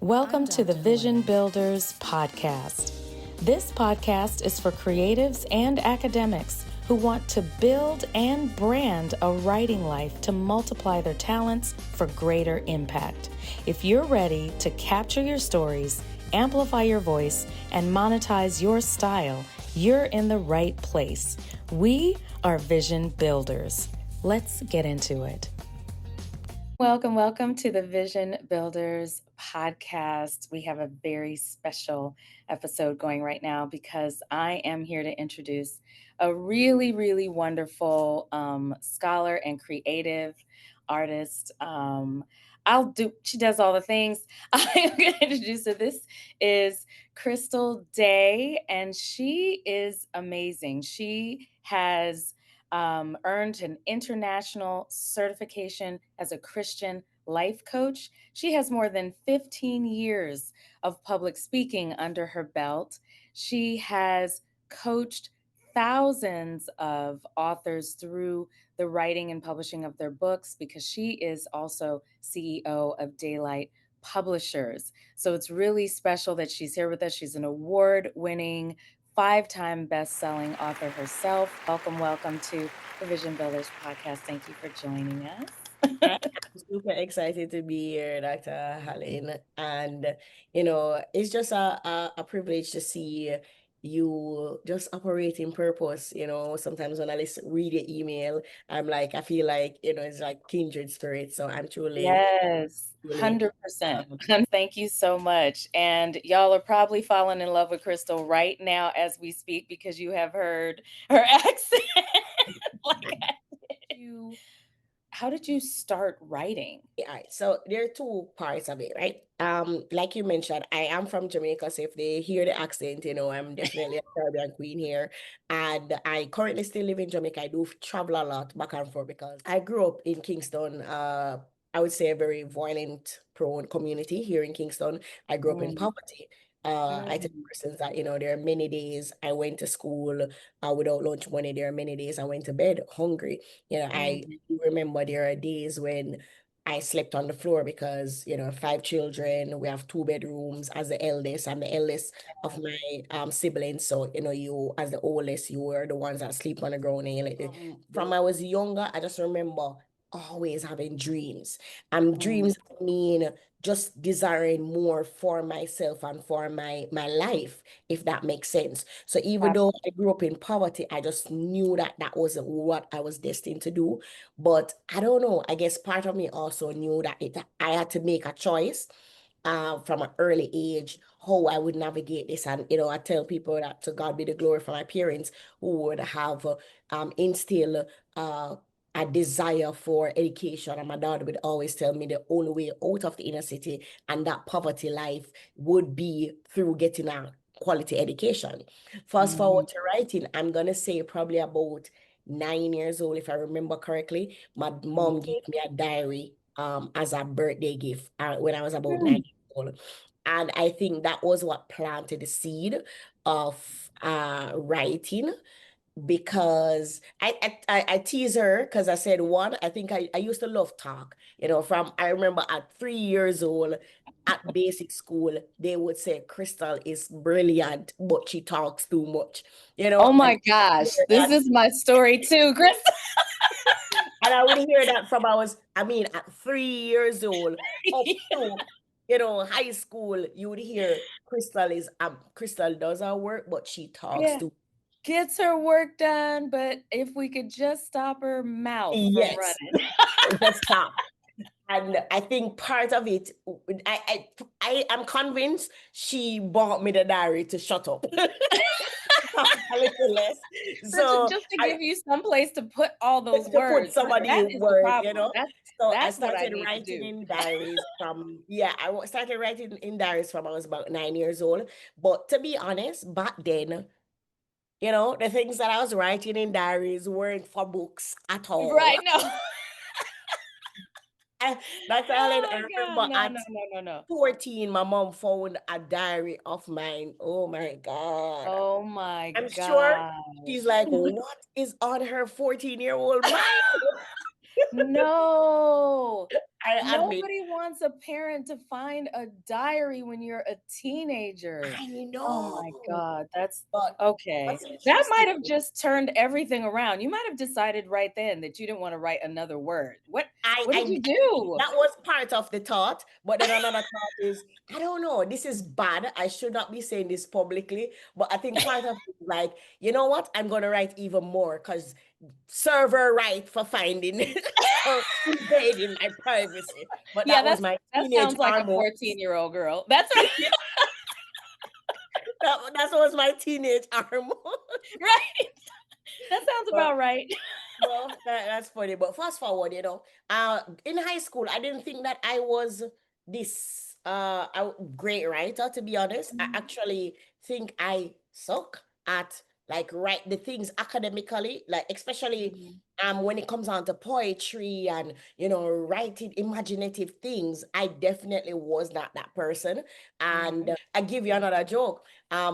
Welcome to the Vision Builders podcast. This podcast is for creatives and academics who want to build and brand a writing life to multiply their talents for greater impact. If you're ready to capture your stories, amplify your voice, and monetize your style, you're in the right place. We are Vision Builders. Let's get into it. Welcome to the Vision Builders podcast. We have a very special episode going right now because I am here to introduce a really wonderful scholar and creative artist. She does all the things. I am going to introduce her. This is Crystal Daye, and she is amazing. She has earned an international certification as a Christian life coach. She has more than 15 years of public speaking under her belt. She has coached thousands of authors through the writing and publishing of their books because she is also CEO of Dayelight Publishers. So it's really special that she's here with us. She's an award-winning 5-time best-selling author herself. Welcome to the Vision Builders podcast. Thank you for joining us. I'm super excited to be here, Dr. Helen. And, it's just a privilege to see you just operate in purpose. Sometimes when I read your email, I feel like, it's like kindred spirit. So I'm Yes, truly 100%. Thank you so much. And y'all are probably falling in love with Crystal right now as we speak because you have heard her accent. How did you start writing? All right, so there are two parts of it, right? Like you mentioned, I am from Jamaica, so if they hear the accent, I'm definitely a Caribbean queen here. And I currently still live in Jamaica. I do travel a lot back and forth because I grew up in Kingston. I would say a very violent prone community here in Kingston. I grew up in poverty. I tell persons that, there are many days I went to school without lunch money. There are many days I went to bed hungry. I remember there are days when I slept on the floor because, 5 children, we have 2 bedrooms as the eldest. I'm the eldest of my siblings. So, you as the oldest, you were the ones that sleep on the ground. From I was younger, I just remember always having dreams. Dreams mean just desiring more for myself and for my life, if that makes sense. So even though I grew up in poverty, I just knew that that wasn't what I was destined to do. But I don't know, I guess part of me also knew that I had to make a choice from an early age how I would navigate this. And, I tell people that to God be the glory for my parents who would have instilled a desire for education. And my dad would always tell me the only way out of the inner city and that poverty life would be through getting a quality education. Fast forward to writing, I'm going to say probably about 9 years old, if I remember correctly. My mom gave me a diary as a birthday gift when I was about 9 years old. And I think that was what planted the seed of writing because I tease her because I said one, I think I used to love talk, from I remember at 3 years old at basic school, they would say Crystal is brilliant, but she talks too much, Oh and my gosh, this is my story too, Chris. and I would hear that from at 3 years old up to high school, you would hear Crystal does her work, but she talks Yeah. too. Gets her work done, but if we could just stop her mouth from Yes. running. Just stop. And I think part of it, I am convinced she bought me the diary to shut up. A little less. So Just to give you some place to put all those to put words. somebody That in is the word, problem. So I That's what I started need to writing do. in diaries started writing in diaries from I was about 9 years old. But to be honest, back then, the things that I was writing in diaries weren't for books at all. Right, no. Dr. Allen, I remember at No. 14, my mom found a diary of mine. Oh my God. Oh my I'm sure gosh. she's like, what is on her 14-year-old mind? No. I admit. Nobody wants a parent to find a diary when you're a teenager. I Oh my know. God, that's But okay. what's That interesting, might have just turned everything around. You might have decided right then that you didn't want to write another word. What did you do? that was part of the thought, but then another thought is, I don't know, this is bad. I should not be saying this publicly, but I think part of it is like, you know what? I'm gonna write even more because server right for finding for invading my privacy. But Yeah, that was my that teenage sounds like a hormones. 14-year-old girl. That's right. That was my teenage hormones. Right. That sounds But about right. well, that's funny. But fast forward, in high school, I didn't think that I was this great writer, to be honest. I actually think I suck at like write the things academically, like especially Mhm. when it comes on to poetry and writing imaginative things. I definitely was not that person. And Mhm. I give you another joke.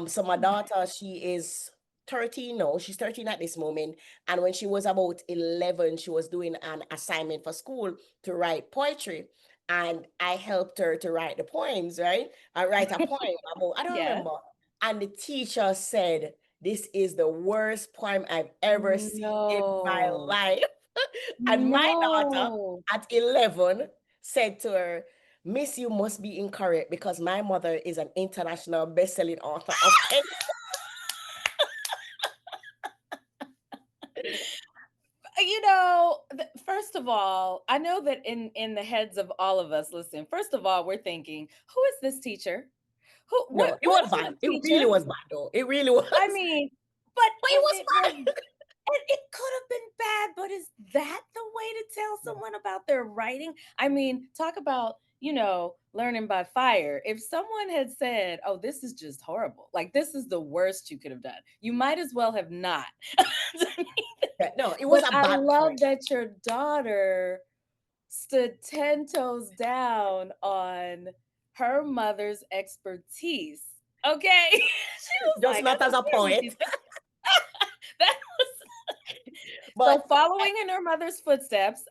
So my daughter, she is 13 now. She's 13 at this moment. And when she was about 11, she was doing an assignment for school to write poetry. And I helped her to write the poems, right? I write a poem about, I don't Yeah. remember. And the teacher said, "This is the worst poem I've ever seen in my No. life." And my daughter No. at 11 said to her, "Miss, you must be incorrect because my mother is an international best-selling author of pen." First of all, I know that in the heads of all of us, listen, first of all, we're thinking, who is this teacher? Who No, it what was is bad. this It teacher? really was bad, though. It really was. I mean, but But it if was it was bad. it could have been bad, but is that the way to tell someone about their writing? I mean, talk about, learning by fire. If someone had said, "Oh, this is just horrible. Like this is the worst you could have done." You might as well have not. Yeah, no, it was But a I bad love point. that your daughter stood 10 toes down on her mother's expertise. Okay. She was Just like, I not as don't a care what poet. you think. That was so But following in her mother's footsteps.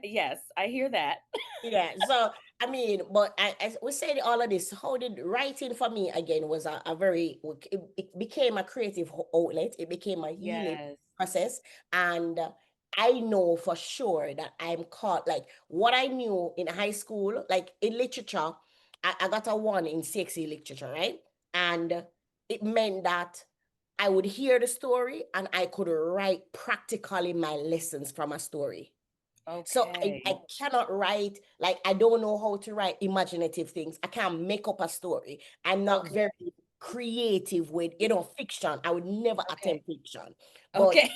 Yes, I hear that. yeah, so I mean, but I we said all of this. How did writing for me again was a very it became a creative outlet. It became a healing Yes. process, and I know for sure that I'm caught. Like what I knew in high school, like in literature, I got a 1 in CXC literature, right? And it meant that I would hear the story and I could write practically my lessons from a story. So I Okay. cannot write, like, I don't know how to write imaginative things. I can't make up a story. I'm not Okay. very creative with, fiction. I would never Okay. attempt fiction. But Okay.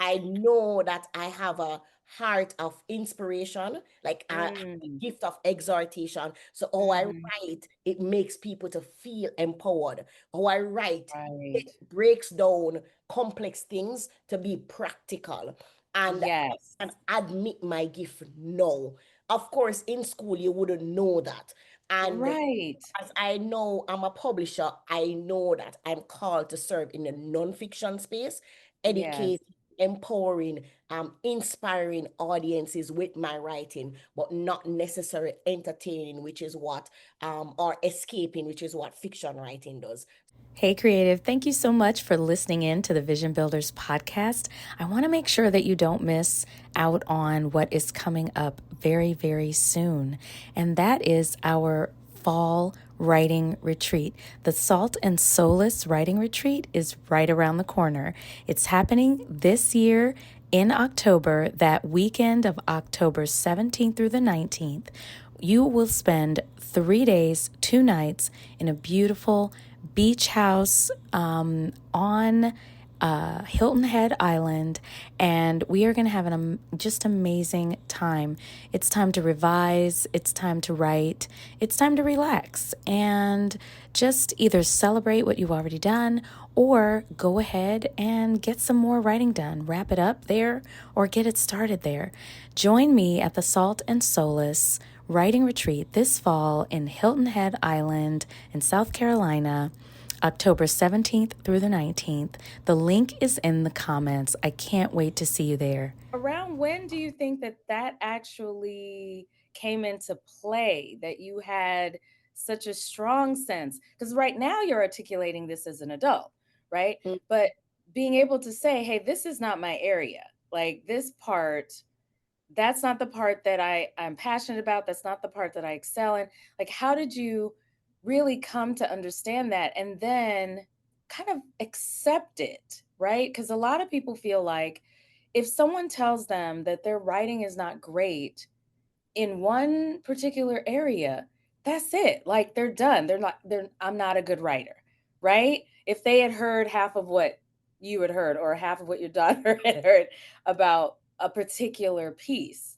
I know that I have a heart of inspiration, like I have a Mm, gift of exhortation. So how I mhm. write, it makes people to feel empowered. How I write, it Right. breaks down complex things to be practical. And Yes. and admit my gift no. Of course, in school, you wouldn't know that. And Right. as I know I'm a publisher, I know that I'm called to serve in the nonfiction space, Yes. educating, empowering, inspiring audiences with my writing, but not necessarily entertaining, which is what, or escaping, which is what fiction writing does. Hey, creative, thank you so much for listening in to the Vision Builders podcast. I want to make sure that you don't miss out on what is coming up very, very soon, and that is our fall writing retreat. The Salt and Solace writing retreat is right around the corner. It's happening this year in October, that weekend of October 17th through the 19th. You will spend 3 days, 2 nights in a beautiful beach house on Hilton Head Island, and we are going to have an just amazing time. It's time to revise, it's time to write, it's time to relax, and just either celebrate what you've already done or go ahead and get some more writing done. Wrap it up there or get it started there. Join me at the Salt and Solace writing retreat this fall in Hilton Head Island in South Carolina, October 17th through the 19th. The link is in the comments. I can't wait to see you there. Around when do you think that actually came into play that you had such a strong sense? Because right now you're articulating this as an adult, right? Mm. But being able to say, hey, this is not my area. Like this part, that's not the part that I'm passionate about. That's not the part that I excel in. Like, how did you really come to understand that and then kind of accept it, right? Because a lot of people feel like if someone tells them that their writing is not great in one particular area, that's it. Like they're done. I'm not a good writer, right? If they had heard half of what you had heard or half of what your daughter had heard about a particular piece,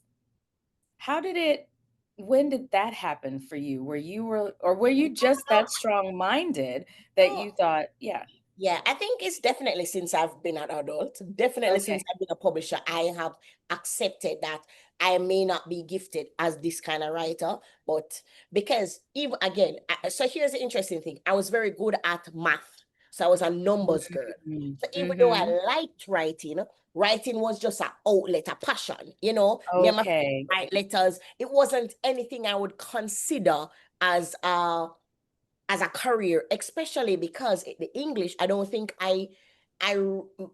when did that happen for you? Were you just that strong minded that Oh, you thought, yeah, yeah, I think it's definitely since I've been an adult, definitely since okay, I've been a publisher, I have accepted that I may not be gifted as this kind of writer, but because even again, so here's the interesting thing. I was very good at math. So I was a numbers girl. So even though I mm-hmm. liked writing, writing was just an outlet, a passion, me and my friends Okay, write letters. It wasn't anything I would consider as a career, especially because the English, I don't think I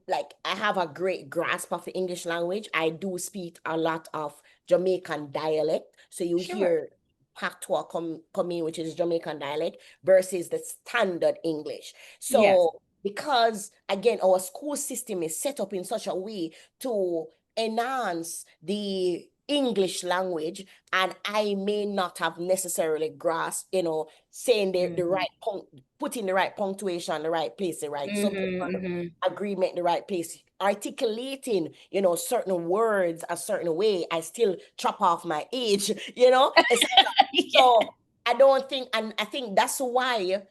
like I have a great grasp of the English language. I do speak a lot of Jamaican dialect. So you sure, hear patois come in, which is Jamaican dialect, versus the standard English. yes, So because again, our school system is set up in such a way to enhance the English language, and I may not have necessarily grasped, saying the mm-hmm. right putting the right punctuation, the right place, the right subject verb, Mm-hmm. agreement, the right place, articulating, certain words a certain way. I still chop off my age, it's like, Yeah. so I don't think, and I think that's why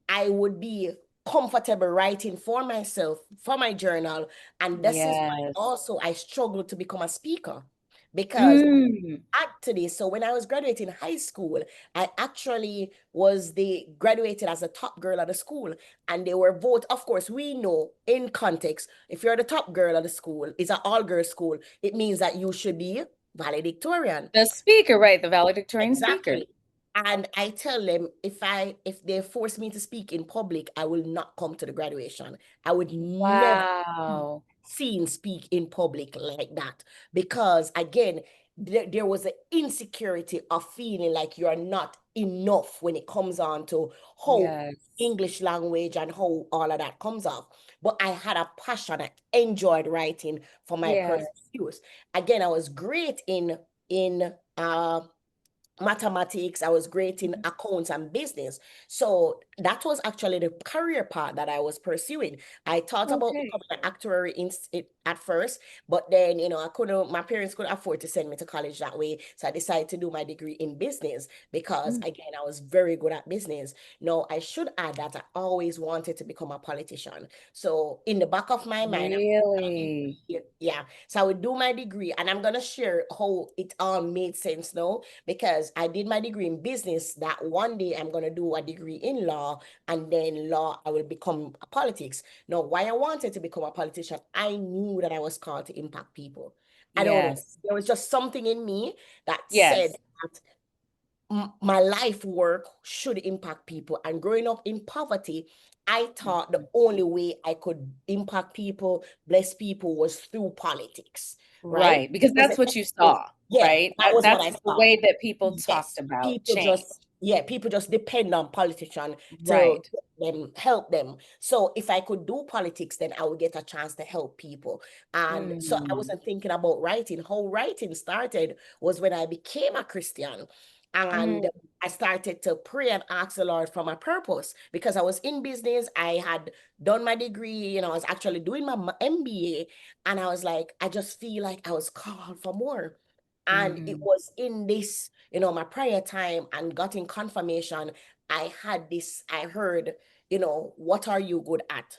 I would be comfortable writing for myself, for my journal. And this is why Yes. also I struggled to become a speaker, because Mm. add to this. So when I was graduating high school, I actually was the graduated as a top girl of the school. And they were both, of course, we know in context, if you're the top girl of the school, it's an all-girls school, it means that you should be valedictorian. The speaker, right? The valedictorian speaker. Exactly. And I tell them, if they force me to speak in public, I will not come to the graduation. I would never be Wow. seen speak in public like that, because again, there was an insecurity of feeling like you are not enough when it comes on to how Yes. English language and how all of that comes off. But I had a passion. I enjoyed writing for my Yes. personal use. Again, I was great in mathematics. I was great in accounts and business. So that was actually the career path that I was pursuing. I thought about Okay. becoming an actuary at first, but then, I couldn't, my parents couldn't afford to send me to college that way. So I decided to do my degree in business because, Mm. again, I was very good at business. Now, I should add that I always wanted to become a politician. So in the back of my mind, Really? yeah. So I would do my degree, and I'm going to share how it all made sense now, because I did my degree in business, that one day I'm going to do a degree in law, and then law, I will become a politics. Now, why I wanted to become a politician, I knew that I was called to impact people. I don't know. Yes. There was just something in me that said Yes. that my life work should impact people. And growing up in poverty, I thought the Mhm. only way I could impact people, bless people, was through politics, right? Right. Because Because that's what you was, saw, yeah, right? that was what That's I the thought. way that people talked Yes, about people change. just, yeah, people just depend on politicians to Right. help them. So if I could do politics, then I would get a chance to help people. And so I Mm. wasn't thinking about writing. How writing started was when I became a Christian. And Mm. I started to pray and ask the Lord for my purpose, because I was in business. I had done my degree, I was actually doing my MBA. And I was like, I just feel like I was called for more. And it Mm-hmm. was in this, my prayer time and got in confirmation. I heard, what are you good at?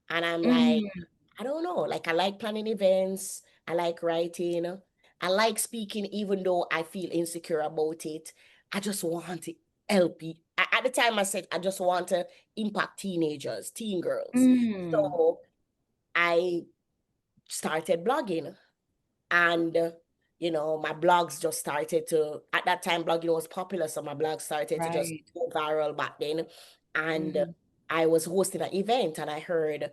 And I'm like, Mm. I don't know. Like, I like planning events. I like writing. I like speaking, even though I feel insecure about it. I just want to help you. At the time, I said, I just want to impact teenagers, teen girls. Mm. So I started blogging. And my blogs just started to, at that time, blogging was popular. So my blog started to just Right. go viral back then. And Mhm. I was hosting an event and I heard,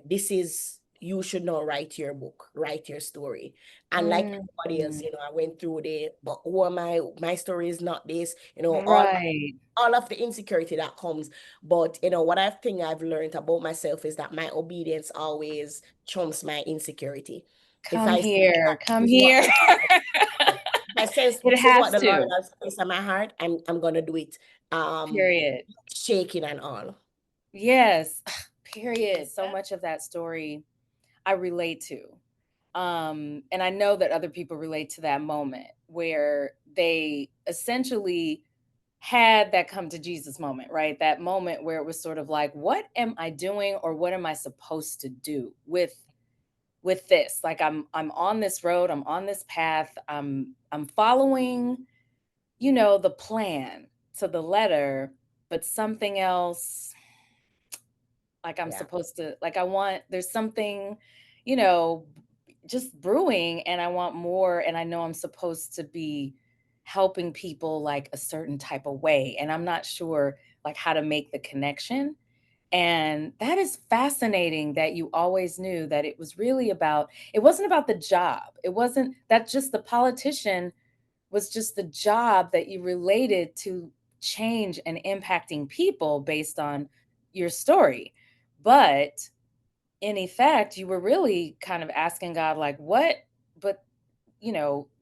this is, you should not write your book, write your story. And like everybody else, Mhm. I went through but who am I? My story is not this, Right. all of the insecurity that comes. But what I think I've learned about myself is that my obedience always trumps my insecurity. If Come I say that here. Come this is what here. the Lord has, if I sense It this is what has the Lord to. has placed in my heart, I'm gonna do it. Period. Shaking and all. Yes. Period. So much of that story I relate to. And I know that other people relate to that moment where they essentially had that come to Jesus moment, right? That moment where it was sort of like, what am I doing or what am I supposed to do with this? Like I'm on this road, I'm on this path, I'm following, the plan to the letter, but something else, like I'm Yeah. supposed to, like I want, there's something, you know, just brewing and I want more and I know I'm supposed to be helping people like a certain type of way and I'm not sure like how to make the connection. And that is fascinating that you always knew that it was really about, it wasn't about the job. It wasn't that just the politician was just the job that you related to change and impacting people based on your story. But in effect, you were really kind of asking God, like, what, but,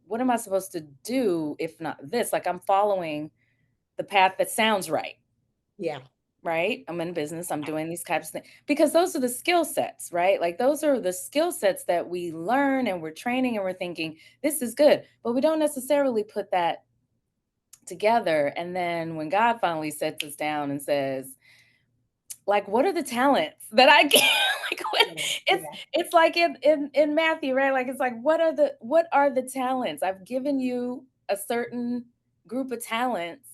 what am I supposed to do if not this? Like, I'm following the path that sounds right, Yeah. right? I'm in business, I'm doing these types of things because those are the skill sets, right? Like, those are the skill sets that we learn and we're training and we're thinking, this is good. But we don't necessarily put that together. And then when God finally sets us down and says, like, what are the talents that I get? Like, what, Yeah. it's Yeah. it's like in Matthew, right? Like, it's like, what are the talents? I've given you a certain group of talents.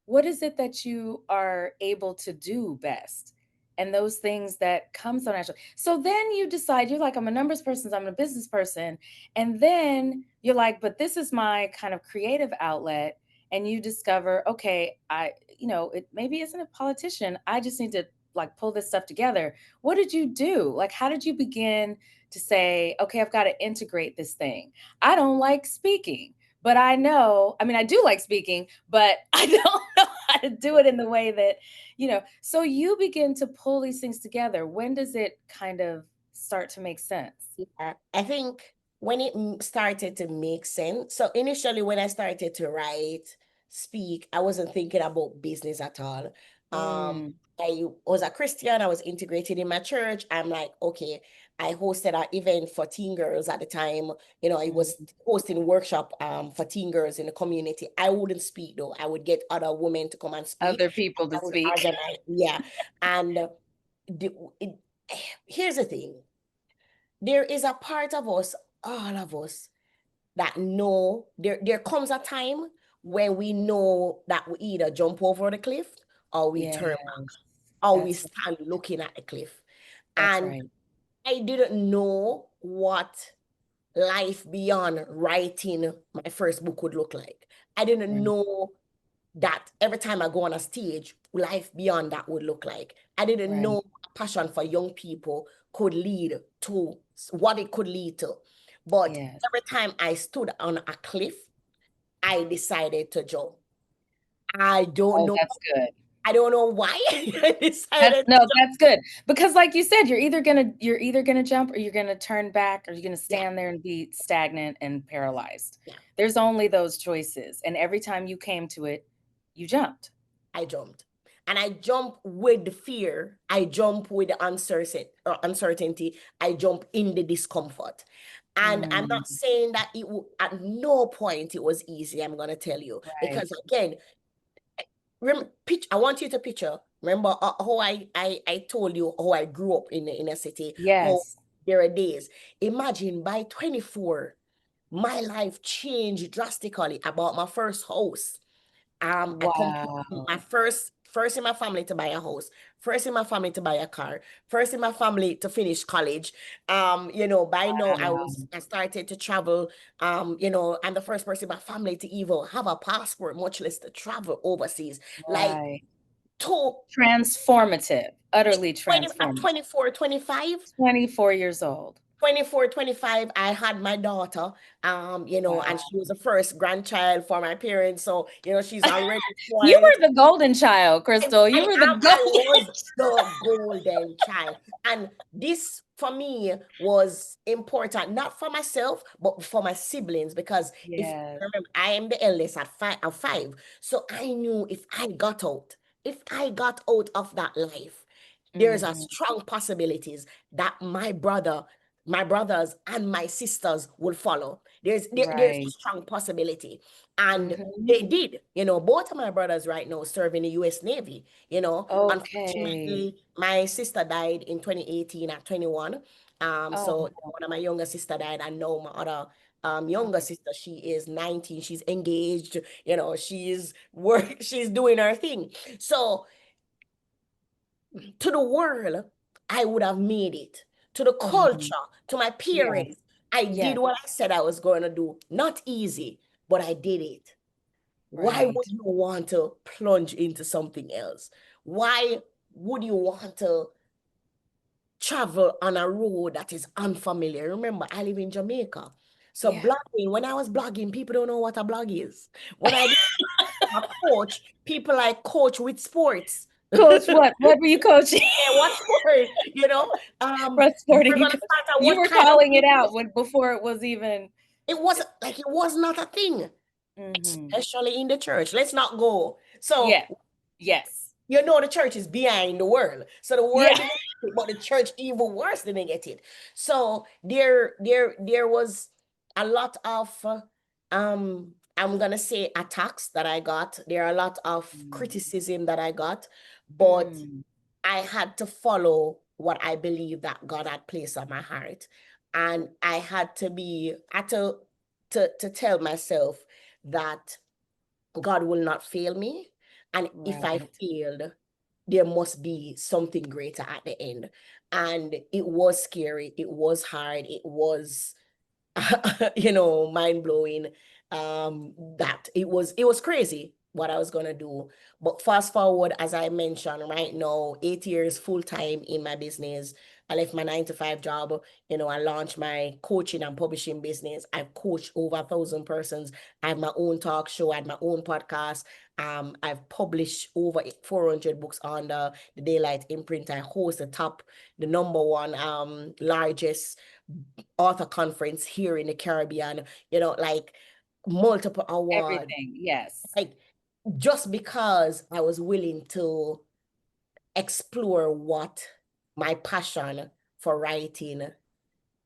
What is it that you are able to do best? And those things that come so naturally. So then you decide, you're like, I'm a numbers person, so I'm a business person. And then you're like, but this is my kind of creative outlet. And you discover, okay, it maybe isn't a politician. I just need to like pull this stuff together. What did you do? Like, how did you begin to say, okay, I've got to integrate this thing? I don't like speaking, but I mean, I do like speaking, but I don't know how to do it in the way that, so you begin to pull these things together. When does it kind of start to make sense? Yeah, I think when it started to make sense. So initially, when I started to write, speak, I wasn't thinking about business at all. Mm, I was a Christian. I was integrated in my church. I'm like, okay. I hosted an event for teen girls at the time. I was mm. hosting workshop for teen girls in the community. I wouldn't speak though. I would get other women to come and speak. Other people to I would speak. organize, yeah. And the, it, here's the thing. There is a part of us, all of us, that know there comes a time when we know that we either jump over the cliff or we Yes, turn back or we that's stand looking at the cliff. that's And right. I didn't know what life beyond writing my first book would look like. I didn't Right. know that every time I go on a stage, life beyond that would look like. I didn't Right. know a passion for young people could lead to what it could lead to. But Yes. every time I stood on a cliff, I decided to jump. I don't Oh, know. that's good. I don't know why I That's decided to no, jump. that's good. Because like you said, you're either gonna jump or you're gonna turn back or you're gonna Yeah, stand there and be stagnant and paralyzed. yeah. There's only those choices. And every time you came to it, you jumped. I jumped. And I jump with the fear. I jump with the uncertainty. I jump in the discomfort. And I'm Mm, not saying that at no point it was easy, I'm going to tell you. right. Because again, I want you to picture, remember how I told you how I grew up in the inner city, how Yes. there are days. Imagine by 24, my life changed drastically about my first house. I completed my Wow. first first in my family to buy a house, first in my family to buy a car, first in my family to finish college. By now I started to travel. I'm the first person in my family to even have a passport, much less to travel overseas. Like Right. to Transformative, utterly 20, at transformative. 24, 25. 24 years old. 24, 25, I had my daughter, and Wow. she was the first grandchild for my parents. So, she's already You spoiled. were the golden child, I, Crystal. You I were the am, I golden. was the golden child. And this for me was important, not for myself, but for my siblings. Because if Yes. remember, I am the eldest at five. So I knew if I got out of that life, there's a Mm-hmm. strong possibilities that my brothers and my sisters will follow. There's a Right. strong possibility. And Mm-hmm. they did. Both of my brothers right now serve in the US Navy. Okay. Unfortunately, my sister died in 2018 at 21. So Oh, one of my younger sister died, and now my other younger sister, she is 19. She's engaged. She's doing her thing. So to the world, I would have made it. To the mm-hmm. culture, to my Yes. parents, I did Yes. what I said I was going to do. Not easy, but I did it. Why Right. would you want to plunge into something else? Why would you want to travel on a road that is unfamiliar? Remember, I live in Jamaica. So Yeah. blogging, when I was blogging, people don't know what a blog is. When I did a coach, people like coach with sports. Coach, what were you coaching? Yeah, what sport? What sport are We're you gonna coaching? start at You what were kind of calling it out business? before it was even. It was not a thing, Mm-hmm. especially in the church. Let's not go. So Yeah. Yes. the church is behind the world. So the world Yeah. didn't get it, but the church even worse didn't get it. So there was a lot of I'm gonna say attacks that I got. There are a lot of criticism that I got, but Mm. I had to follow what I believe that God had placed on my heart. And I had to tell myself that God will not fail me. And if I Right. failed, there must be something greater at the end. And it was scary. It was hard. It was mind blowing. That it was crazy what I was gonna do. But fast forward, as I mentioned, right now, 8 years full time in my business. I left my 9 to 5 job. I launched my coaching and publishing business. I've coached over 1,000 persons. I have my own talk show. I had my own podcast. I've published over 400 books on the Daylight imprint. I host the number one largest author conference here in the Caribbean, like multiple awards. Everything. Yes. Like just because I was willing to explore what my passion for writing,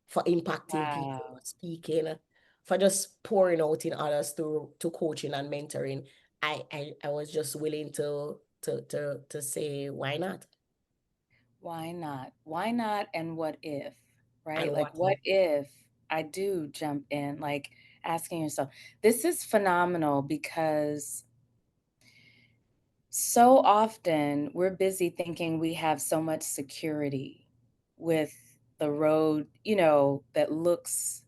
for impacting people, Wow. for speaking, for just pouring out in others through to coaching and mentoring. I was just willing to say why not? Why not? Why not? And what if, right? And Like, what what if I do jump in? Like, asking yourself, this is phenomenal because so often we're busy thinking we have so much security with the road, that looks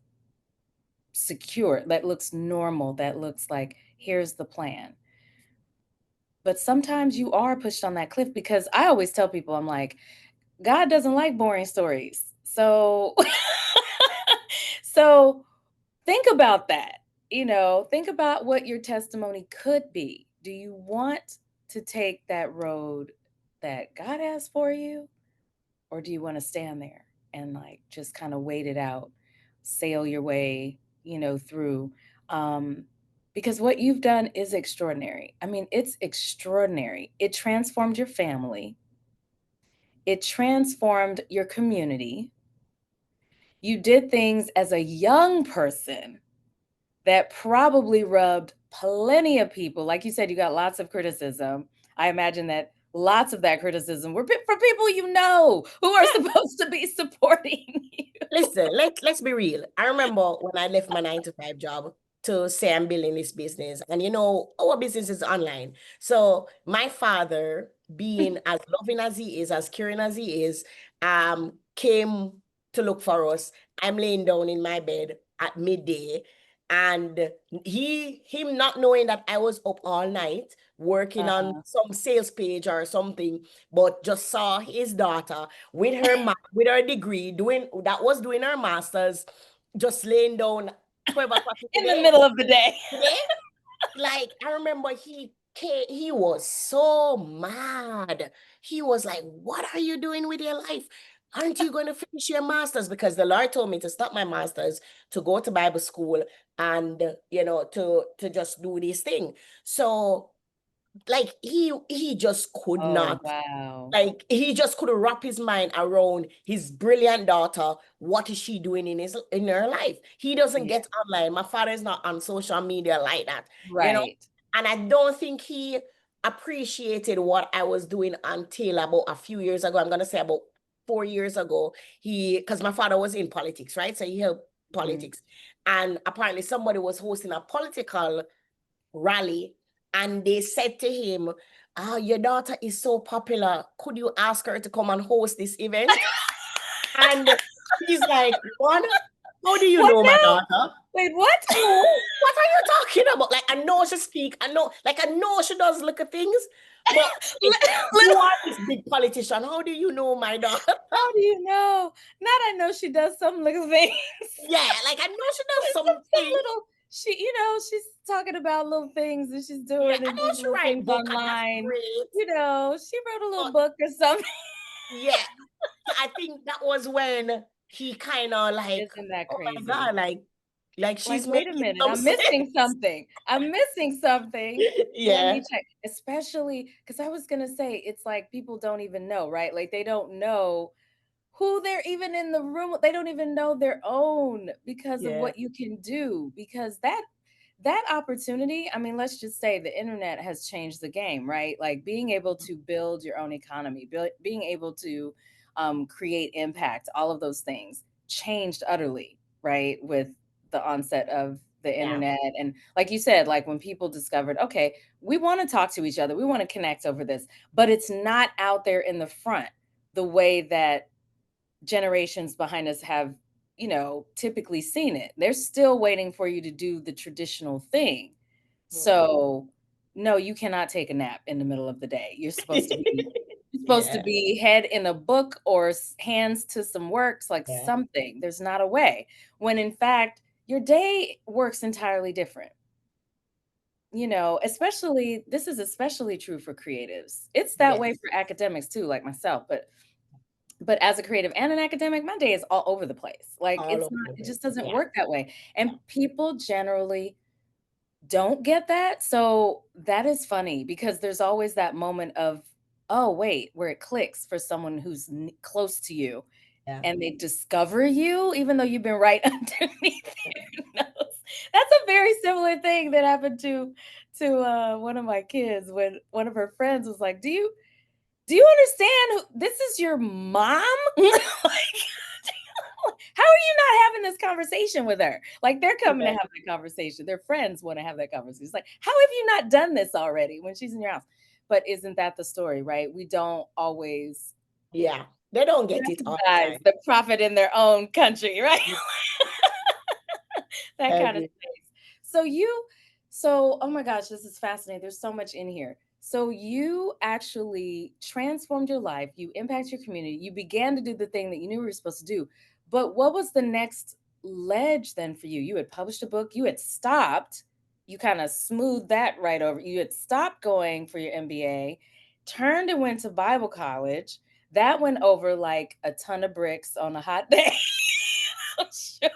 secure, that looks normal, that looks like here's the plan. But sometimes you are pushed on that cliff because I always tell people, I'm like, God doesn't like boring stories. So so think about that. Think about what your testimony could be. Do you want to take that road that God has for you? Or do you want to stand there and like just kind of wait it out, sail your way, through? Um, because what you've done is extraordinary. I mean, it's extraordinary. It transformed your family, it transformed your community. You did things as a young person that probably rubbed plenty of people. Like you said, you got lots of criticism. I imagine that lots of that criticism were from people who are supposed to be supporting you. Listen, let's be real. I remember when I left my 9 to 5 job. to say I'm building this business. And you know, our business is online. So my father, being as loving as he is, as caring as he is, came to look for us. I'm laying down in my bed at midday. And him not knowing that I was up all night working on some sales page or something, but just saw his daughter with with her degree doing her master's, just laying down 12 o'clock in the in the day. middle of the day. Today, like I remember he was so mad. He was like, "What are you doing with your life? Aren't you going to finish your master's?" Because the Lord told me to stop my master's, to go to Bible school, and to just do this thing. So like he just could Oh, not, wow. like he just couldn't wrap his mind around his brilliant daughter. What is she doing in her life? He doesn't Yeah. get online. My father is not on social media like that, you know. Right. And I don't think he appreciated what I was doing until about a few years ago. I'm gonna say about 4 years ago. Because my father was in politics, right? So he helped Mhm. politics. And apparently somebody was hosting a political rally, and they said to him, your daughter is so popular. Could you ask her to come and host this event? And he's like, what? How do you What know my now? daughter? Wait, what? Who? What are you talking about? Like, I know she speak. I know she does look at things, but like, you are this big politician. How do you know my daughter? How do you know? Not I know she does some little things. Yeah, like I know she does some something. little she's talking about little things that she's Yeah, doing I and know doing she little write things book, and that's online. great. She wrote a little But book or something. yeah, so I think that was when he kind of like, Isn't that oh my crazy? God, like she's Like, wait a making minute, some I'm missing sense. something. I'm missing something. Let Yeah, me check. Especially because I was gonna say it's like people don't even know, right? Like they don't know who they're even in the room with. They don't even know their own because of yeah, what you can do. Because that opportunity, I mean, let's just say the internet has changed the game, right? Like being able to build your own economy, being able to create impact, all of those things changed utterly, right? With the onset of the yeah, internet. And like you said, like when people discovered, okay, we want to talk to each other, we want to connect over this, but it's not out there in the front the way that generations behind us have, typically seen it. They're still waiting for you to do the traditional thing. mm. So, no, you cannot take a nap in the middle of the day. You're supposed to Yeah, be head in a book or hands to some works, like yeah, something. There's not a way. When in fact, your day works entirely different. Especially this is especially true for creatives. It's that way yes, for academics too, like myself, but as a creative and an academic, my day is all over the place. Like all it's over not, the it place. just doesn't Yeah, work that way. And people generally don't get that. So that is funny because there's always that moment of, oh, wait, where it clicks for someone who's close to you yeah, and they discover you, even though you've been right underneath their nose. That's a very similar thing that happened to one of my kids when one of her friends was like, do you understand this is your mom? Like, how are you not having this conversation with her? Like, they're coming to yeah, have that conversation. Their friends want to have that conversation. It's like, how have you not done this already when she's in your house? But isn't that the story, right? We don't always yeah. They don't get it all the recognize time. the prophet in their own country, right? That I kind of agree. space. Oh my gosh, this is fascinating. There's so much in here. So you actually transformed your life, you impact your community, you began to do the thing that you knew you were supposed to do. But what was the next ledge then for you? You had published a book, you had stopped, you kind of smoothed that right over. You had stopped going for your MBA, turned and went to Bible college. That went over like a ton of bricks on a hot day. I'm sure.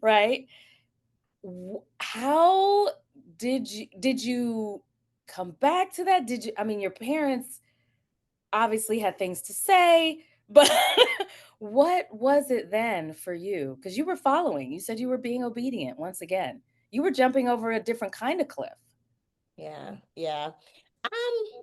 Right? How did you come back to that? Did you I mean your parents obviously had things to say, but what was it then for you? Because you were following. You said you were being obedient once again. You were jumping over a different kind of cliff. Yeah, yeah. Um,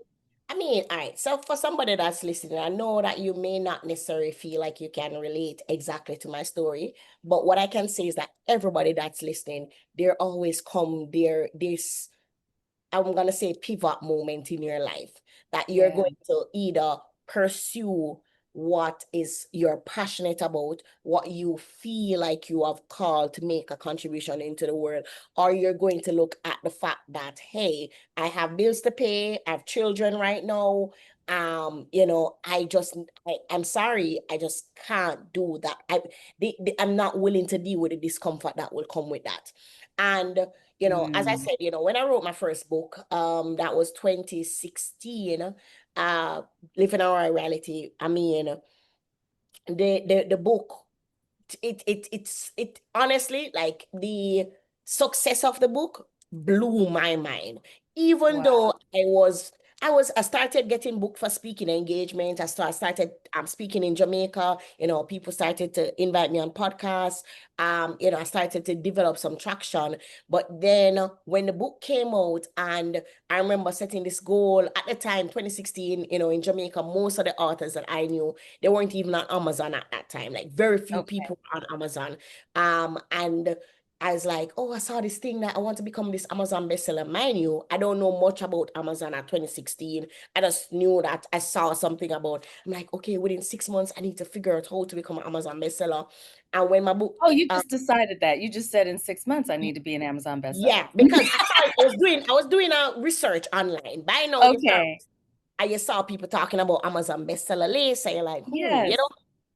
I mean, all right. So for somebody that's listening, I know that you may not necessarily feel like you can relate exactly to my story, but what I can say is that everybody that's listening, there always come there this, I'm gonna say, pivot moment in your life that you're Yeah. going to either pursue what is you're passionate about, what you feel like you have called to make a contribution into the world, or you're going to look at the fact that, hey, I have bills to pay, I have children right now. I'm sorry, I just can't do that. I'm not willing to deal with the discomfort that will come with that. And as I said, when I wrote my first book, that was 2016, Living Our Reality. I mean, the book, it honestly, like, the success of the book blew my mind. Even Wow. though I started getting booked for speaking engagement. I started speaking in Jamaica. People started to invite me on podcasts. I started to develop some traction. But then when the book came out, and I remember setting this goal at the time, 2016, in Jamaica, most of the authors that I knew, they weren't even on Amazon at that time. Like, very few Okay. people on Amazon. And I was like, oh, I saw this thing that I want to become this Amazon bestseller. Mind you, I don't know much about Amazon at 2016. I just knew that I saw something about, I'm like, okay, within 6 months, I need to figure out how to become an Amazon bestseller. And when my book, Oh, you just decided that. You just said in 6 months I need to be an Amazon bestseller. yeah, because I was doing a research online. By now, Okay. I just saw people talking about Amazon bestseller list, and you're like, Yes.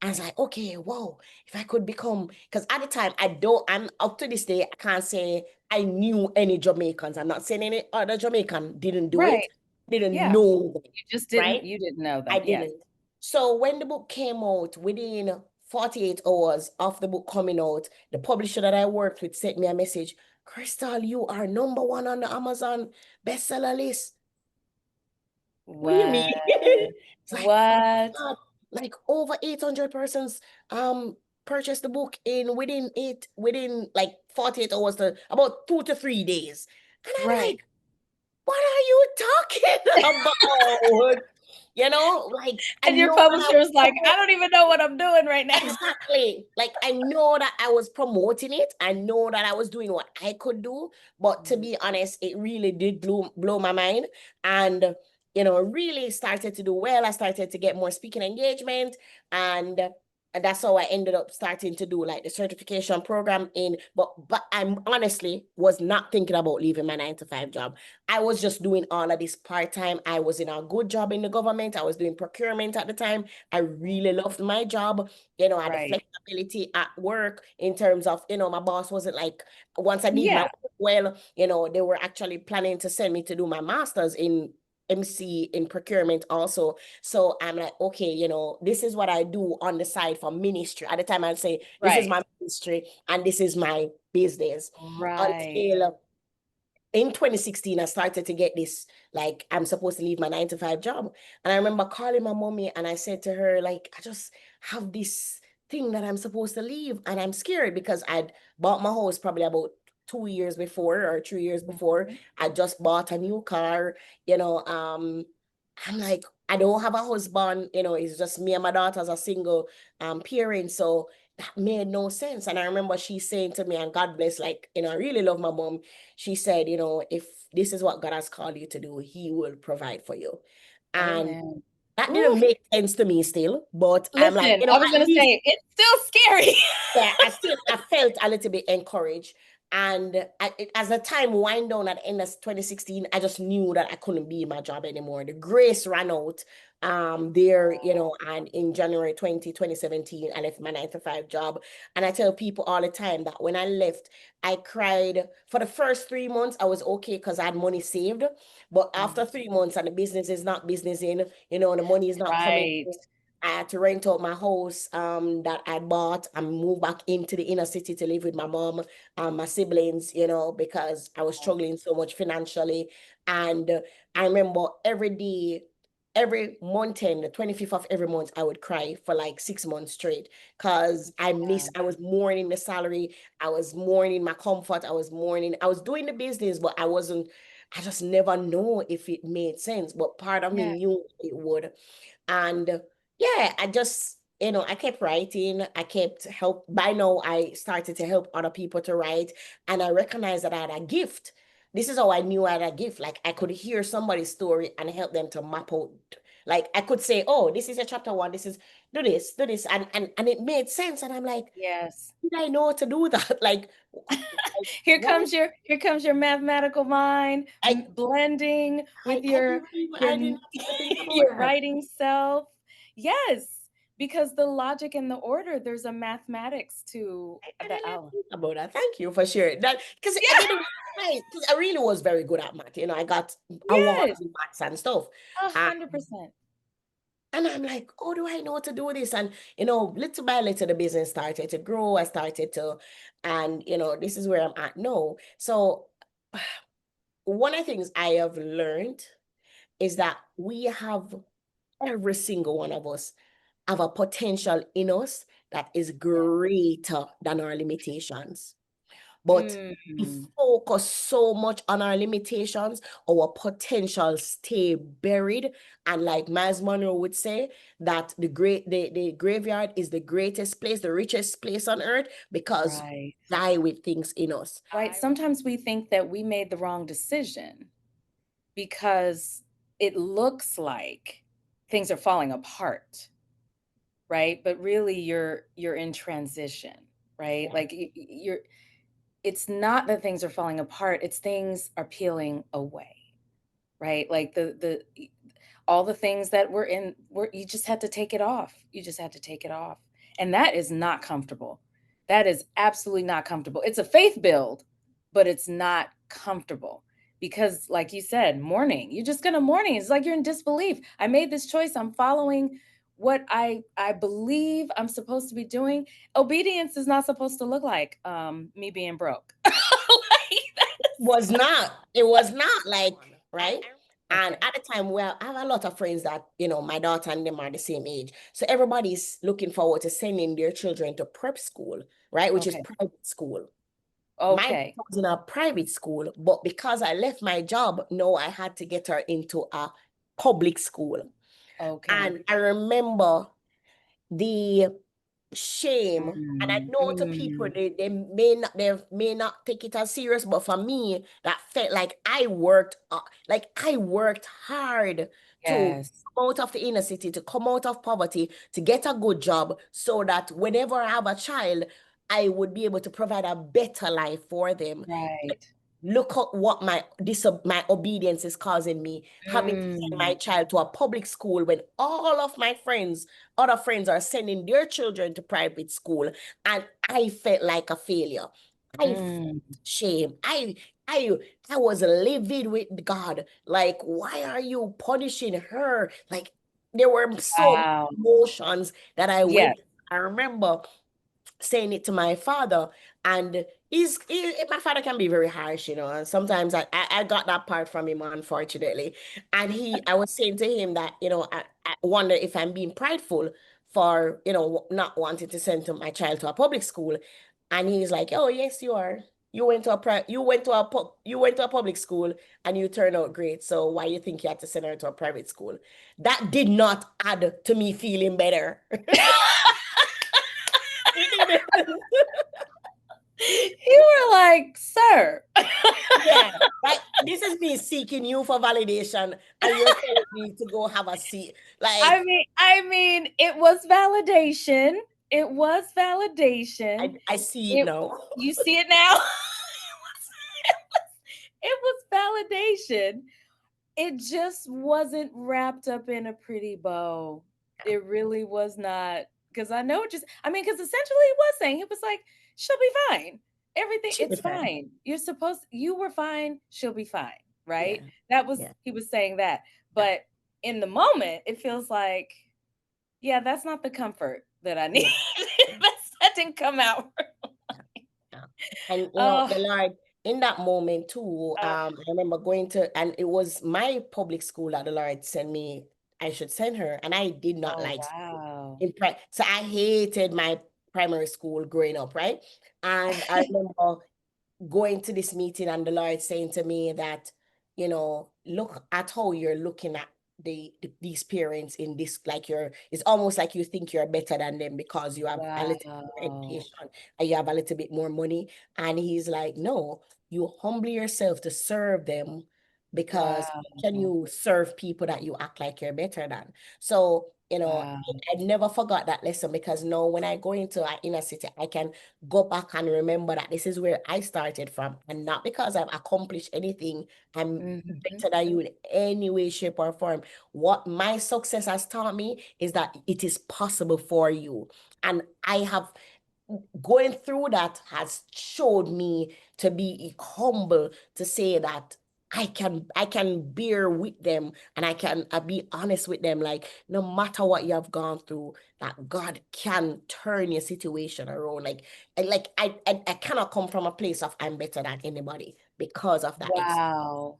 I was like, okay, whoa, if I could become, because at the time, I'm up to this day, I can't say I knew any Jamaicans. I'm not saying any other Jamaican didn't do it, Right. didn't Yeah. know them, You just right? didn't know I them. Yes. didn't. So when the book came out, within 48 hours of the book coming out, the publisher that I worked with sent me a message: Crystal, you are number one on the Amazon bestseller list. What do you mean? What? It's like, What? God, like, over 800 persons purchased the book within like 48 hours to about 2 to 3 days. And I'm Right. like, what are you talking about? Like, I And your know that I publisher was is like, I don't even know what I'm doing right now. exactly. Like, I know that I was promoting it. I know that I was doing what I could do. But to be honest, it really did blow my mind. And, really started to do well. I started to get more speaking engagement. And that's how I ended up starting to do like the certification program but I honestly was not thinking about leaving my 9 to 5 job. I was just doing all of this part-time. I was in a good job in the government. I was doing procurement at the time. I really loved my job. I had the Right. flexibility at work in terms of, my boss wasn't like, once I did my Yeah. work well, they were actually planning to send me to do my master's in MC in procurement also. So I'm like, okay, this is what I do on the side for ministry. At the time, I'd say, this is Right. my ministry and this is my business. Right. Until in 2016, I started to get this, like, I'm supposed to leave my 9 to 5 job. And I remember calling my mommy and I said to her, like, I just have this thing that I'm supposed to leave. And I'm scared because I'd bought my house probably about 2 years before or 3 years before. Mhm. I just bought a new car, you know. I'm like, I don't have a husband, it's just me and my daughter as a single parent. So that made no sense. And I remember she saying to me, and God bless, like, I really love my mom. She said, if this is what God has called you to do, He will provide for you. And Amen. that Ooh. didn't make sense to me still, but I'm like, Listen, I was at gonna least, say it's still scary. yeah, I felt a little bit encouraged. And as the time wind down at the end of 2016, I just knew that I couldn't be in my job anymore. The grace ran out there, and in January 2017, I left my 9 to 5 job. And I tell people all the time that when I left, I cried. For the first 3 months, I was okay because I had money saved. But after 3 months and the business is not business in, the money is not coming Right. in, I had to rent out my house that I bought and move back into the inner city to live with my mom and my siblings, because I was struggling so much financially. And I remember every day, every month end, the 25th of every month, I would cry for like 6 months straight because Yeah. I was mourning the salary, I was mourning my comfort, I was doing the business, but I wasn't. I just never know if it made sense, but part of me Yeah. knew it would. And yeah, I just, I kept writing. I kept help. By now, I started to help other people to write, and I recognized that I had a gift. This is how I knew I had a gift. Like I could hear somebody's story and help them to map out. Like I could say, "Oh, this is a chapter one. This is do this," and it made sense. And I'm like, Yes. did I know how to do that? Like, Here what? comes your mathematical mind blending with I your didn't even think about your that. writing self. Yes, because the logic and the order, there's a mathematics to I the didn't oh. think about that. Thank you for sharing that. Because I Yeah. didn't realize, because I really was very good at math. I got awards Yes. in maths and stuff. Uh, 100%. and I'm like, oh, do I know how to do this? And, little by little, the business started to grow. I started to, and, this is where I'm at now. So one of the things I have learned is that we have, every single one of us have a potential in us that is greater than our limitations. But we Mm, focus so much on our limitations, our potential stay buried. And like Miles Monroe would say, that the graveyard is the greatest place, the richest place on earth, because right. we die with things in us. Right. Sometimes we think that we made the wrong decision because it looks like things are falling apart, right? But really you're in transition, right? Yeah. Like you're it's not that things are falling apart, it's things are peeling away, right? Like the all the things that were you just had to take it off. You just had to take it off. And that is not comfortable. That is absolutely not comfortable. It's a faith build, but it's not comfortable because like you said, mourning. You're just going to mourning. It's like you're in disbelief. I made this choice. I'm following what I believe I'm supposed to be doing. Obedience is not supposed to look like me being broke. Like, It was not like, right? And okay. at the time, well, I have a lot of friends that, my daughter and them are the same age. So everybody's looking forward to sending their children to prep school, right? Which is Okay. private school. My daughter Okay. was in a private school, but because I left my job, no, I had to get her into a public school. Okay. And I remember the shame, and I Mm, know to people mm, they may not take it as serious, but for me that felt like I worked hard to yes. come out of the inner city, to come out of poverty, to get a good job, so that whenever I have a child, I would be able to provide a better life for them. Right. Look at what my obedience is causing me, having to send my Mm, child to a public school when all of my other friends are sending their children to private school, and I felt like a failure. I felt mm. shame. I I was livid with God. Like, why are you punishing her? Like, there were so many Wow. emotions that I Yes. went. I remember saying it to my father, and my father can be very harsh, and sometimes I got that part from him, unfortunately. And I was saying to him that, I wonder if I'm being prideful for, not wanting to send to my child to a public school. And he's like, oh yes, you are. You went to a public school and you turned out great, so why you think you had to send her to a private school? That did not add to me feeling better. It didn't. You were like, "Sir." Yeah, like this is me seeking you for validation, and you're telling me to go have a seat. Like, I mean, it was validation. It was validation. I see it It now. You see it now? It was validation. It just wasn't wrapped up in a pretty bow. It really was not. Because I know just, I mean, because essentially he was saying, it was like, she'll be fine. Everything, Should be it's fine. fine. You were fine, she'll be fine. Right? Yeah, yeah, He was saying that. yeah, But in the moment, it feels like, yeah, that's not the comfort that I need. yeah, That didn't come out. yeah. And Oh, the Lord, in that moment too, oh, I remember going to, and it was my public school that the Lord sent me. I should send her, and I did not oh, like school. wow. So I hated my primary school growing up, right? And I remember going to this meeting and the Lord saying to me that look at how you're looking at these parents in this, like it's almost like you think you're better than them because you have a little bit more Wow. education and you have a little bit more money. And he's like, no, you humble yourself to serve them, because Wow. can you serve people that you act like you're better than? So, Wow. I never forgot that lesson, because now when I go into an inner city, I can go back and remember that this is where I started from. And not because I've accomplished anything, I'm Mm-hmm. better than you in any way, shape, or form. What my success has taught me is that it is possible for you. And I have going through that has showed me to be humble, to say that I can bear with them, and I can be honest with them, like no matter what you have gone through, that God can turn your situation around. I cannot come from a place of I'm better than anybody because of that experience. Wow.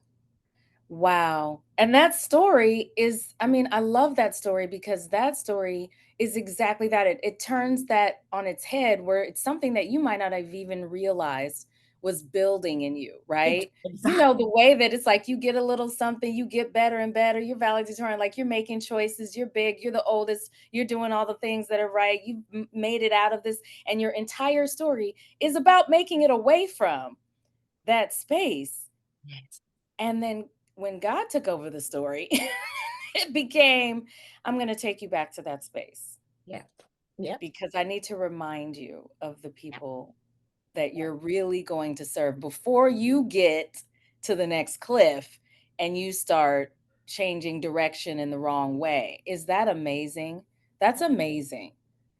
Wow. And that story is, I mean, I love that story because that story is exactly that. It turns that on its head, where it's something that you might not have even realized was building in you, right? You know, Exactly. the way that it's like you get a little something, you get better and better, you're valedictorian, like you're making choices, you're big, you're the oldest, you're doing all the things that are right, you've made it out of this, and your entire story is about making it away from that space. Yes. And then when God took over the story, it became, I'm going to take you back to that space Yep. Yep. because I need to remind you of the Yep. people that Yep. you're really going to serve before you get to the next cliff and you start changing direction in the wrong way. Is that amazing? That's amazing.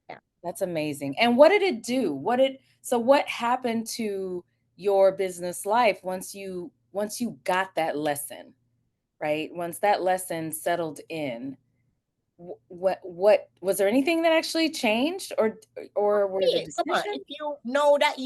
Yep. That's amazing. And what did it do? What happened to your business life once you got that lesson? Right? Once that lesson settled in, what was there anything that actually changed, or were the Yeah, come on. decisions? If you know that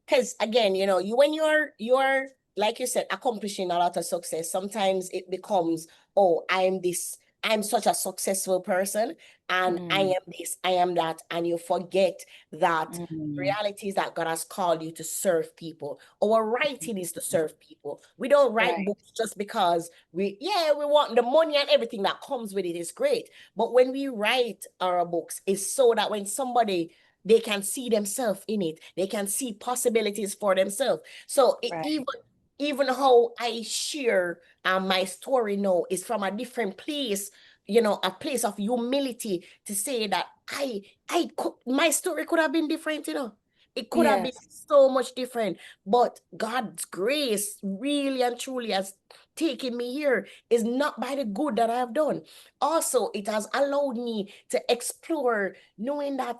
because again, you when you're like you said, accomplishing a lot of success, sometimes it becomes, oh, I'm such a successful person, and I Mm, am this, I am that, and you forget that mm, reality is that God has called you to serve people. Our writing is to serve people. We don't write right, books just because we want the money, and everything that comes with it is great. But when we write our books, it's so that when somebody, they can see themselves in it, they can see possibilities for themselves. So right. even how I share my story now is from a different place, a place of humility, to say that I could, my story could have been different, it could have been Yes. so much different, but God's grace really and truly has taken me here, is not by the good that I have done. Also, it has allowed me to explore, knowing that,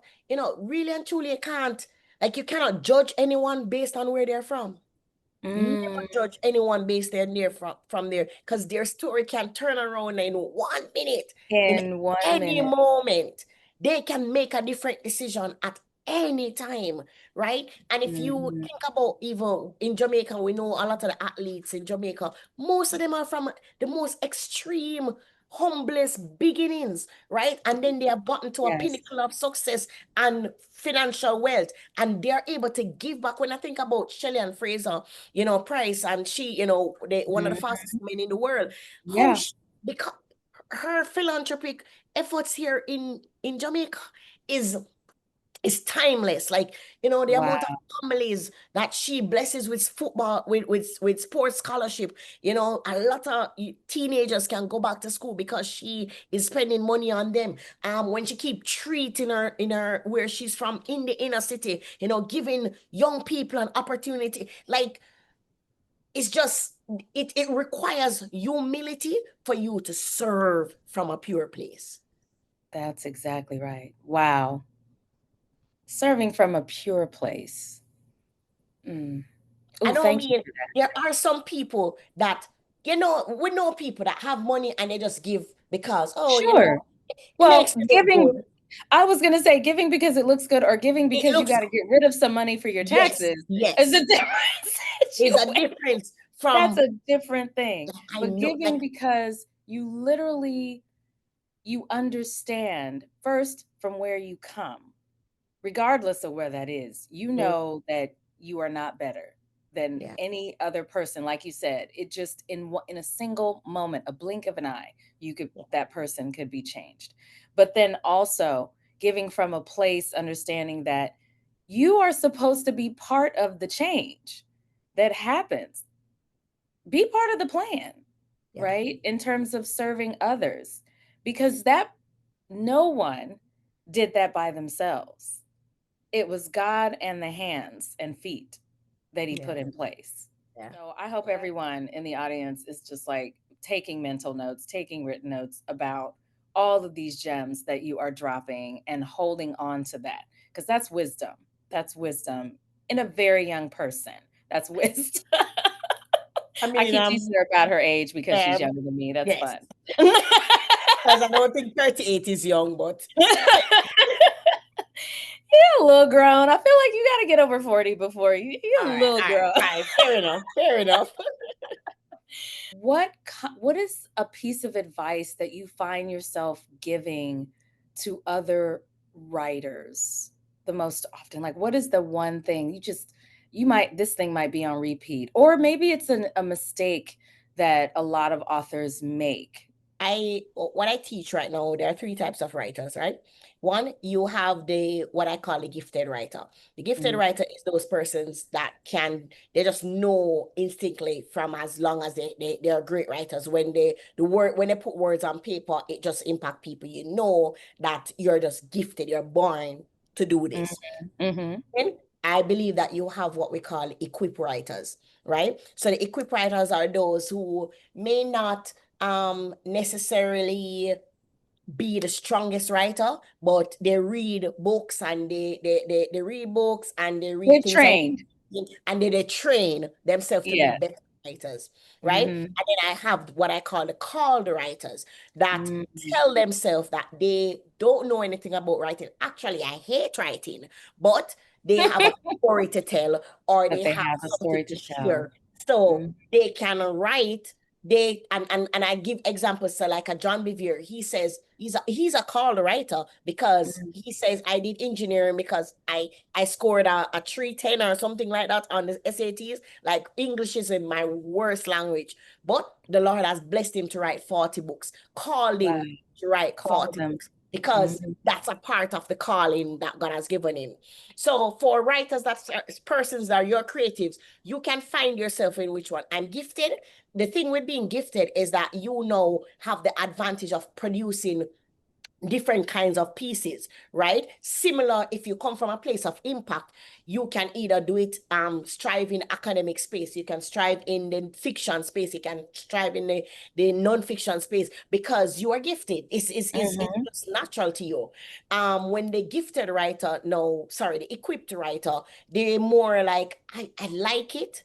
really and truly, you cannot judge anyone based on where they're from. Never Mm, judge anyone based on there from there, because their story can turn around in 1 minute, in in 1 minute. any moment. They can make a different decision at any time, right? And if you Mhm. think about, even in Jamaica, we know a lot of the athletes in Jamaica, most of them are from the most extreme, humblest beginnings, right? And then they have gotten to a Yes. pinnacle of success and financial wealth, and they're able to give back. When I think about Shelley and Fraser, Price, and she, one of the Mhm. fastest men in the world, how Yeah. she, because her philanthropic efforts here in Jamaica is is timeless. Like, the amount of Wow. families that she blesses with football, with sports scholarship. A lot of teenagers can go back to school because she is spending money on them. When she keep treating her in her where she's from in the inner city, giving young people an opportunity. Like, it's just, it requires humility for you to serve from a pure place. That's exactly right. Wow. Serving from a pure place. Mm. I Oh, don't thank you mean, for that. there are some people that, we know people that have money and they just give because, oh, Sure. it Well, makes me look giving, good. I was gonna say giving because it looks good, or giving It because you looks, gotta get rid of some money for your yes, taxes is yes. a different There's a situation. difference That's from, a different thing. I But know, giving like, because you understand first from where you come, regardless of where that is. You mm, know that you are not better. than any other person. Like you said, it just in a single moment, a blink of an eye, that person could be changed. But then also giving from a place understanding that you are supposed to be part of the change that happens. Be part of the plan, right? In terms of serving others, because no one did that by themselves. It was God and the hands and feet that he put in place. So I hope everyone in the audience is just like taking mental notes, taking written notes about all of these gems that you are dropping and holding on to that, because that's wisdom. That's wisdom in a very young person. That's wisdom. I I mean, keep teasing her about her age because she's younger than me. That's fun. Because I don't think 38 is young, but you're a little grown. I feel like you got to get over 40 before you're a little grown. Fine. Fair enough. Fair enough. What is a piece of advice that you find yourself giving to other writers the most often? Like, what is the one thing this thing might be on repeat, or maybe it's a mistake that a lot of authors make? What I teach right now, there are three types of writers, right? One, you have what I call the gifted writer. The gifted writer is those persons that they just know instinctively from as long as they are great writers. When they put words on paper, it just impact people. You know that you're just gifted, you're born to do this. And I believe that you have what we call equip writers, right? So the equip writers are those who may not necessarily be the strongest writer, but they read books and they read books and they read They're things trained. and they train themselves to be better writers, right? And then I have what I call the called writers that tell themselves that they don't know anything about writing. Actually, I hate writing, but they have a story to tell, or they have a something story to to tell. share. So they can write. And I give examples. So like a John Bevere, he says he's a called writer because he says I did engineering because I scored a 310 or something like that on the SATs. Like English is in my worst language, but the Lord has blessed him to write 40 books. Called him to write 40 books because that's a part of the calling that God has given him. So for writers, that's persons that are your creatives, you can find yourself in which one. I'm gifted. The thing with being gifted is that have the advantage of producing different kinds of pieces, right? Similar, if you come from a place of impact, you can either do it strive in academic space, you can strive in the fiction space, you can strive in the non-fiction space because you are gifted. It's just natural to you. When the gifted writer, no, sorry, the equipped writer, they're more like, I like it,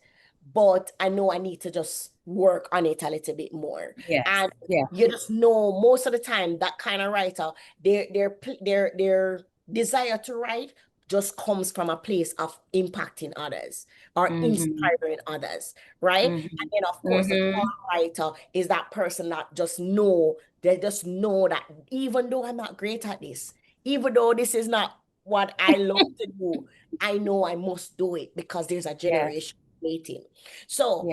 but I know I need to just work on it a little bit more. And you just know most of the time that kind of writer, their desire to write just comes from a place of impacting others or inspiring others, right? And then of course the call writer is that person that they just know that even though I'm not great at this, even though this is not what I love to do, I know I must do it because there's a generation waiting. So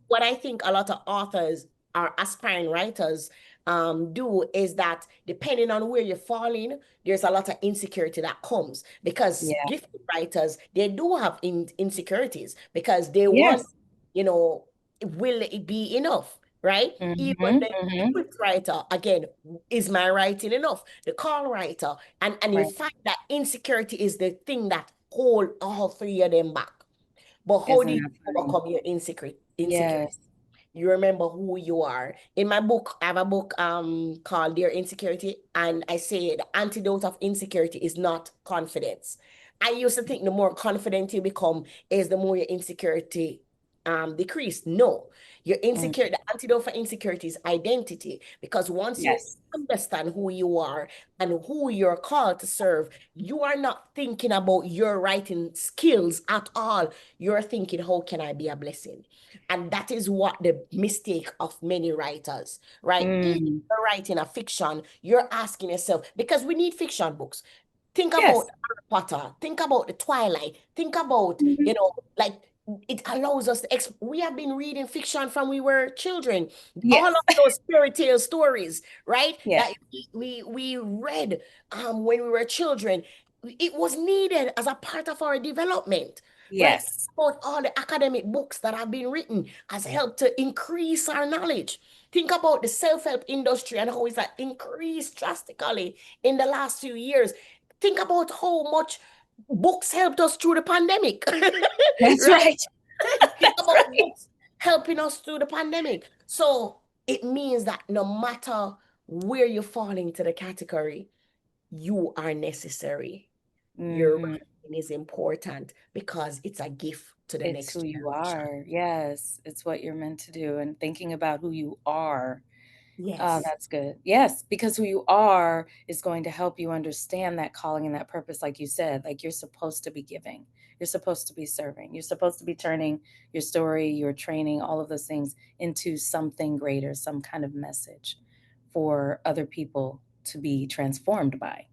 what I think a lot of authors or aspiring writers do is that depending on where you're falling, there's a lot of insecurity that comes because gifted writers, they do have insecurities because they want, will it be enough? Right? Even the equipped writer, again, is my writing enough? The call writer, and you find that insecurity is the thing that hold all three of them back. But how do you overcome your insecurity? You remember who you are. In my book, I have a book called Dear Insecurity, and I say the antidote of insecurity is not confidence. I used to think the more confident you become is the more your insecurity decrease. No, your insecurity, the antidote for insecurity is identity. Because once you understand who you are and who you're called to serve, you are not thinking about your writing skills at all. You're thinking, how can I be a blessing? And that is what the mistake of many writers, right? If you're writing a fiction, you're asking yourself, because we need fiction books. Think about Harry Potter. Think about the Twilight. Think about, like it allows us to we have been reading fiction from we were children. All of Yes. those fairy tale stories, right? Yeah. That we read when we were children. It was needed as a part of our development, right? Yes. About all the academic books that have been written has helped to increase our knowledge. Think about the self-help industry and how it's increased drastically in the last few years. Think about how much books helped us through the pandemic. That's Right? right. Think That's about right. books helping us through the pandemic. So it means that no matter where you fall into the category, you are necessary. Your Hmm. writing is important because it's a gift to the It's next who you generation. are. Yes. It's what you're meant to do. And thinking about who you are. Oh, Yes. that's good. Yes, because who you are is going to help you understand that calling and that purpose, like you said, like you're supposed to be giving, you're supposed to be serving, you're supposed to be turning your story, your training, all of those things into something greater, some kind of message for other people to be transformed by.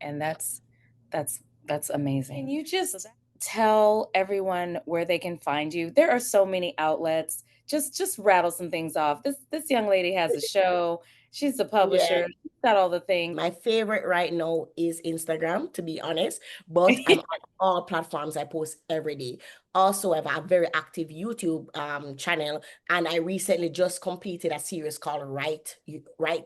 And that's that's amazing. Can you just tell everyone where they can find you? There are so many outlets. Just rattle some things off. This young lady has a show. She's a Yeah. publisher. She's got all the things. My favorite right now is Instagram, to be honest, but I'm on all platforms. I post every day. Also, I have a very active YouTube channel, and I recently just completed a series called Right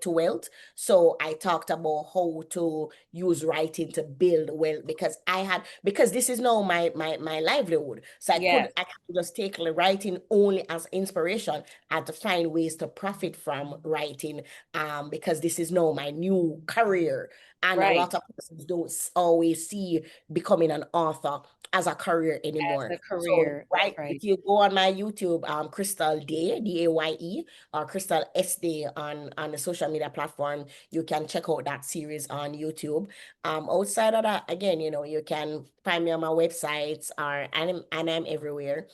to Wealth. So I talked about how to use writing to build wealth because this is now my livelihood. So Yes, I could just take the writing only as inspiration and to find ways to profit from writing because this is now my new career. And a right. lot of persons don't always see becoming an author as a career As anymore. a So, career. That's right, right. if you go on my YouTube, Crystal Daye, Daye, or Crystal Day on the social media platform, you can check out that series on YouTube. Outside of that, again, you can find me on my websites and I'm everywhere.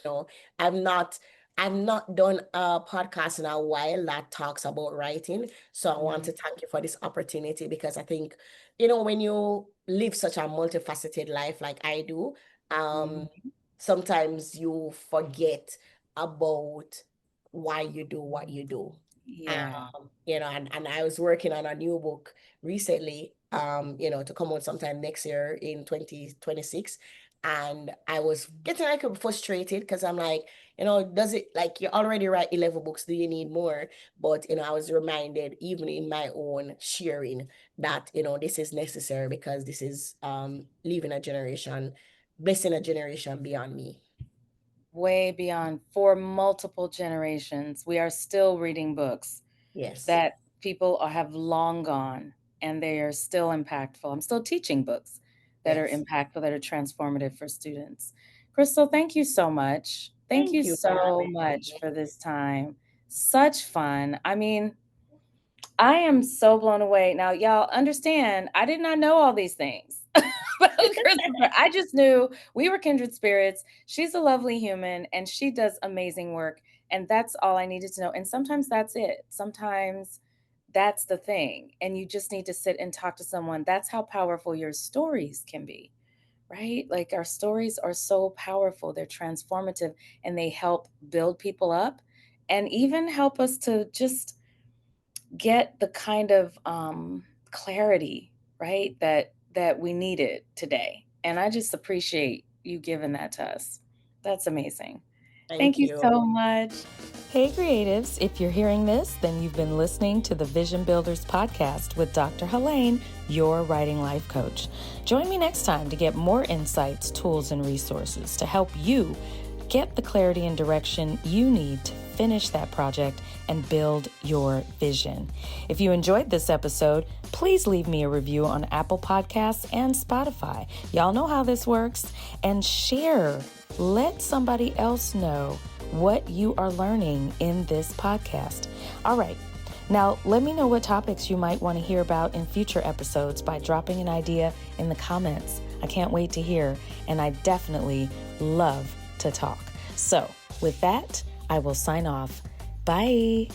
I've not I've not done a podcast in a while that talks about writing. So I want Mhm. to thank you for this opportunity because I think, when you live such a multifaceted life like I do, um, Mhm. sometimes you forget about why you do what you do. Yeah. And I was working on a new book recently, to come out sometime next year in 2026. And I was getting frustrated because I'm like, does it like you already write 11 books? Do you need more? But I was reminded, even in my own sharing, that this is necessary because this is leaving a generation, blessing a generation beyond me. Way beyond for multiple generations. We are still reading books Yes. that people have long gone and they are still impactful. I'm still teaching books that are Yes. impactful, that are transformative for students. Crystal, thank you so much. Thank you Thank you for so having much me. for this time. Such fun. I mean, I am so blown away. Now, y'all understand, I did not know all these things about Christopher. I just knew we were kindred spirits. She's a lovely human and she does amazing work. And that's all I needed to know. And sometimes that's it. Sometimes that's the thing. And you just need to sit and talk to someone. That's how powerful your stories can be, right? Like our stories are so powerful, they're transformative and they help build people up and even help us to just get the kind of clarity, right, that we needed today. And I just appreciate you giving that to us. That's amazing. Thank Thank you you. so much. Hey, creatives, if you're hearing this, then you've been listening to the Vision Builders podcast with Dr. Helene, your writing life coach. Join me next time to get more insights, tools, and resources to help you get the clarity and direction you need to finish that project and build your vision. If you enjoyed this episode, please leave me a review on Apple Podcasts and Spotify. Y'all know how this works. And share. Let somebody else know what you are learning in this podcast. All right. Now, let me know what topics you might want to hear about in future episodes by dropping an idea in the comments. I can't wait to hear, and I definitely love to talk. So, with that, I will sign off. Bye.